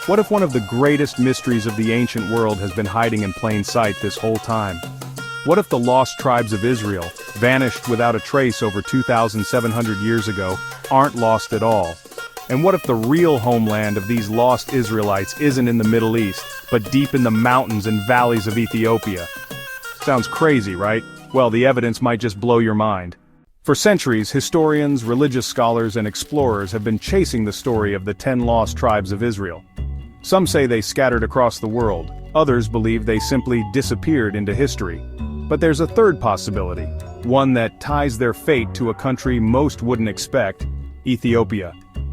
What if one of the greatest mysteries of the ancient world has been hiding in plain sight this whole time? What if the lost tribes of Israel, vanished without a trace over 2,700 years ago, aren't lost at all? And what if the real homeland of these lost Israelites isn't in the Middle East, but deep in the mountains and valleys of Ethiopia? Sounds crazy, right? Well, the evidence might just blow your mind. For centuries, historians, religious scholars, and explorers have been chasing the story of the 10 lost tribes of Israel. Some say they scattered across the world, others believe they simply disappeared into history. But there's a third possibility, one that ties their fate to a country most wouldn't expect: Ethiopia.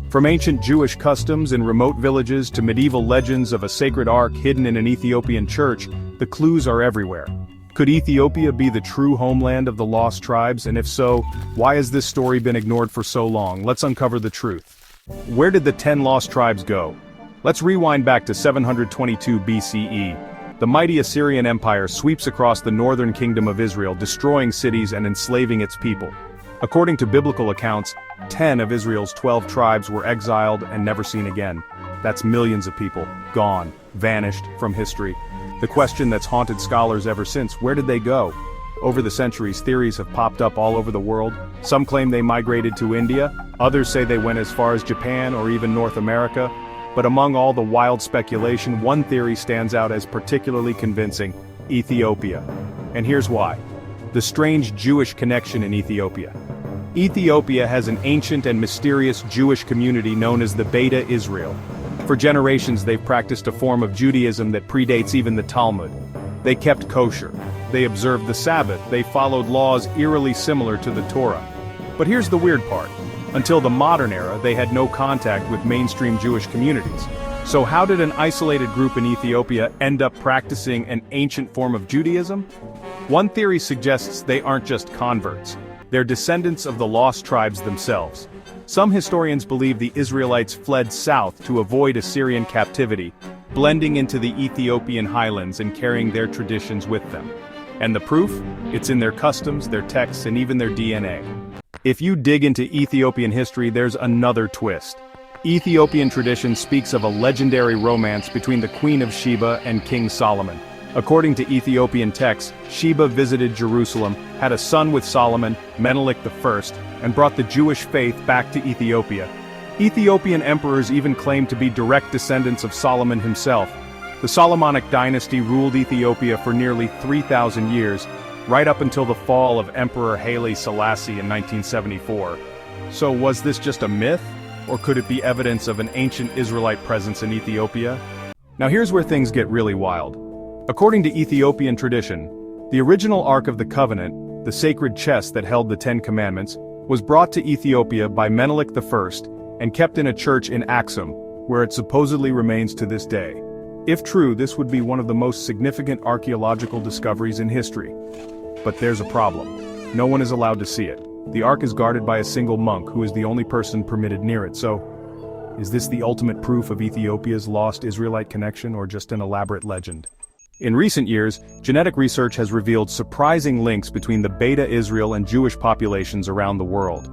From ancient Jewish customs in remote villages to medieval legends of a sacred ark hidden in an Ethiopian church, the clues are everywhere. Could Ethiopia be the true homeland of the lost tribes, and if so, why has this story been ignored for so long? Let's uncover the truth. Where did the 10 lost tribes go? Let's rewind back to 722 BCE. The mighty Assyrian Empire sweeps across the northern kingdom of Israel, destroying cities and enslaving its people. According to biblical accounts, 10 of Israel's 12 tribes were exiled and never seen again. That's millions of people, gone, vanished from history. The question that's haunted scholars ever since: where did they go? Over the centuries, theories have popped up all over the world. Some claim they migrated to India, others say they went as far as Japan or even North America. But among all the wild speculation, one theory stands out as particularly convincing: Ethiopia. And here's why. The strange Jewish connection in Ethiopia. Ethiopia has an ancient and mysterious Jewish community known as the Beta Israel. For generations they've practiced a form of Judaism that predates even the Talmud. They kept kosher. They observed the Sabbath. They followed laws eerily similar to the Torah. But here's the weird part. Until the modern era, they had no contact with mainstream Jewish communities. So how did an isolated group in Ethiopia end up practicing an ancient form of Judaism? One theory suggests they aren't just converts. They're descendants of the lost tribes themselves. Some historians believe the Israelites fled south to avoid Assyrian captivity, blending into the Ethiopian highlands and carrying their traditions with them. And the proof? It's in their customs, their texts, and even their DNA. If you dig into Ethiopian history, there's another twist. Ethiopian tradition speaks of a legendary romance between the Queen of Sheba and King Solomon. According to Ethiopian texts, Sheba visited Jerusalem, had a son with Solomon, Menelik I, and brought the Jewish faith back to Ethiopia. Ethiopian emperors even claimed to be direct descendants of Solomon himself. The Solomonic dynasty ruled Ethiopia for nearly 3,000 years, right up until the fall of Emperor Haile Selassie in 1974. So was this just a myth, or could it be evidence of an ancient Israelite presence in Ethiopia? Now here's where things get really wild. According to Ethiopian tradition, the original Ark of the Covenant, the sacred chest that held the 10 Commandments, was brought to Ethiopia by Menelik I and kept in a church in Axum, where it supposedly remains to this day. If true, this would be one of the most significant archaeological discoveries in history. But there's a problem. No one is allowed to see it. The Ark is guarded by a single monk who is the only person permitted near it. So, is this the ultimate proof of Ethiopia's lost Israelite connection, or just an elaborate legend? In recent years, genetic research has revealed surprising links between the Beta Israel and Jewish populations around the world.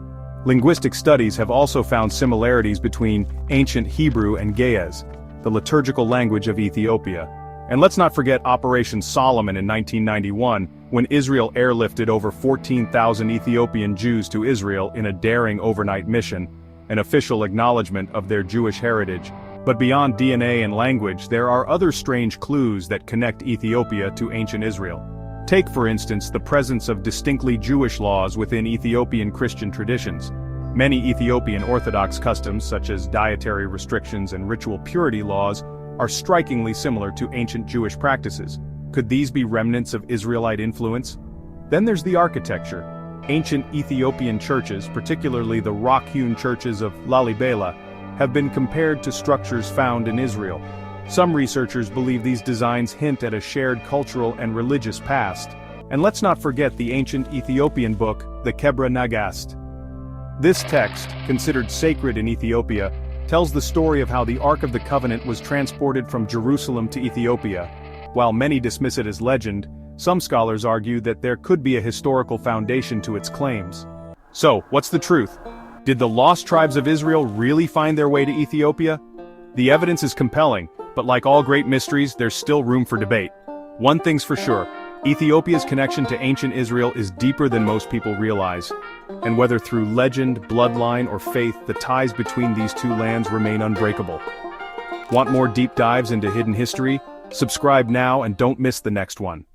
Linguistic studies have also found similarities between ancient Hebrew and Ge'ez, the liturgical language of Ethiopia. And let's not forget Operation Solomon in 1991, when Israel airlifted over 14,000 Ethiopian Jews to Israel in a daring overnight mission, an official acknowledgement of their Jewish heritage. But beyond DNA and language, there are other strange clues that connect Ethiopia to ancient Israel. Take, for instance, the presence of distinctly Jewish laws within Ethiopian Christian traditions. Many Ethiopian Orthodox customs, such as dietary restrictions and ritual purity laws, are strikingly similar to ancient Jewish practices. Could these be remnants of Israelite influence? Then there's the architecture. Ancient Ethiopian churches, particularly the rock-hewn churches of Lalibela, have been compared to structures found in Israel. Some researchers believe these designs hint at a shared cultural and religious past. And let's not forget the ancient Ethiopian book, the Kebra Nagast. This text, considered sacred in Ethiopia, tells the story of how the Ark of the Covenant was transported from Jerusalem to Ethiopia. While many dismiss it as legend, some scholars argue that there could be a historical foundation to its claims. So, what's the truth? Did the lost tribes of Israel really find their way to Ethiopia? The evidence is compelling, but like all great mysteries, there's still room for debate. One thing's for sure, Ethiopia's connection to ancient Israel is deeper than most people realize. And whether through legend, bloodline, or faith, the ties between these two lands remain unbreakable. Want more deep dives into hidden history? Subscribe now and don't miss the next one.